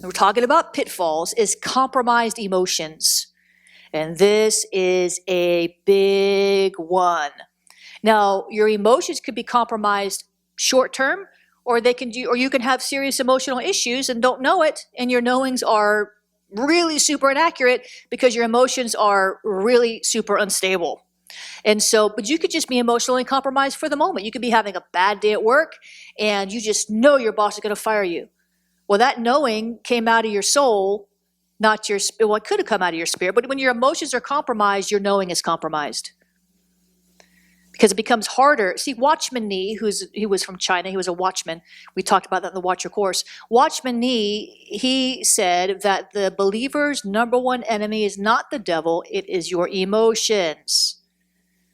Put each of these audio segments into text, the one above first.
we're talking about pitfalls, is compromised emotions. And this is a big one. Now, your emotions could be compromised short term, or you can have serious emotional issues and don't know it, and your knowings are really super inaccurate because your emotions are really super unstable. And so, but you could just be emotionally compromised for the moment. You could be having a bad day at work and you just know your boss is going to fire you. Well, that knowing came out of your soul, not your spirit. Well, it could have come out of your spirit, but when your emotions are compromised, your knowing is compromised. Because it becomes harder. See, Watchman Nee, he was from China, he was a watchman. We talked about that in the Watcher course. Watchman Nee, he said that the believer's number one enemy is not the devil, it is your emotions.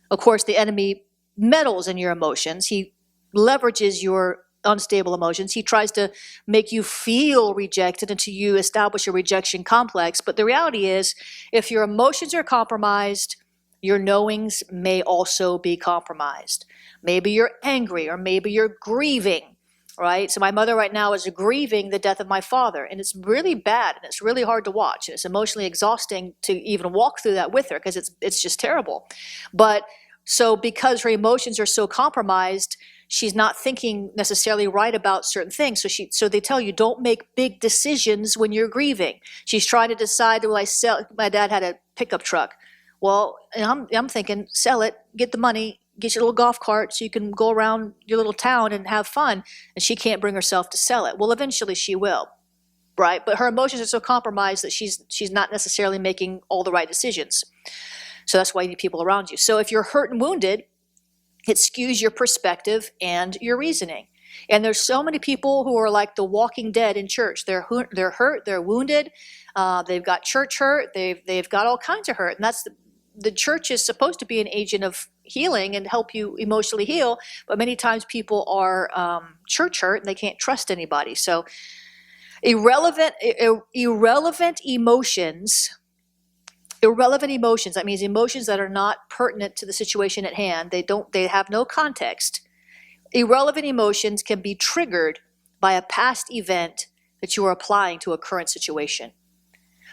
Of course, the enemy meddles in your emotions. He leverages your unstable emotions. He tries to make you feel rejected until you establish a rejection complex. But the reality is, if your emotions are compromised, your knowings may also be compromised. Maybe you're angry or maybe you're grieving, right? So my mother right now is grieving the death of my father, and it's really bad and it's really hard to watch. And it's emotionally exhausting to even walk through that with her because it's just terrible. But so because her emotions are so compromised, she's not thinking necessarily right about certain things. So they tell you, don't make big decisions when you're grieving. She's trying to decide, will I sell? My dad had a pickup truck. Well, I'm thinking, sell it, get the money, get your little golf cart so you can go around your little town and have fun. And she can't bring herself to sell it. Well, eventually she will, right? But her emotions are so compromised that she's not necessarily making all the right decisions. So that's why you need people around you. So if you're hurt and wounded, it skews your perspective and your reasoning. And there's so many people who are like the walking dead in church. They're hurt, they're wounded, they've got church hurt, they've got all kinds of hurt. And that's the church is supposed to be an agent of healing and help you emotionally heal, but many times people are church hurt and they can't trust anybody. So irrelevant emotions, that means emotions that are not pertinent to the situation at hand. They have no context. Irrelevant emotions can be triggered by a past event that you are applying to a current situation.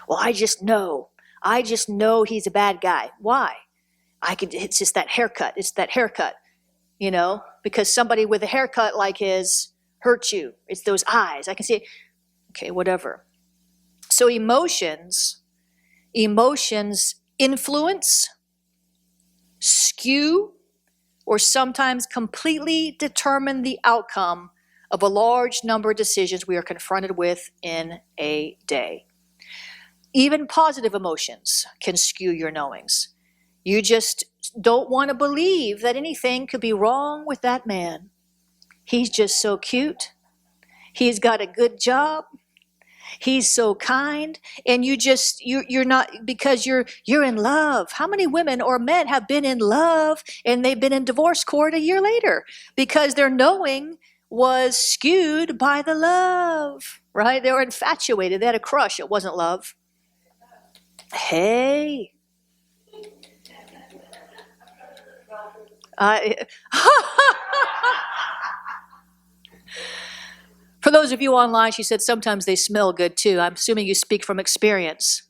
Well, I just know he's a bad guy. Why? It's just that haircut. It's that haircut, because somebody with a haircut like his hurt you. It's those eyes. I can see it. Okay, whatever. So emotions influence, skew, or sometimes completely determine the outcome of a large number of decisions we are confronted with in a day. Even positive emotions can skew your knowings. You just don't want to believe that anything could be wrong with that man. He's just so cute. He's got a good job. He's so kind. And you're not, because you're in love. How many women or men have been in love and they've been in divorce court a year later because their knowing was skewed by the love, right? They were infatuated. They had a crush. It wasn't love. Hey. For those of you online, she said sometimes they smell good too. I'm assuming you speak from experience.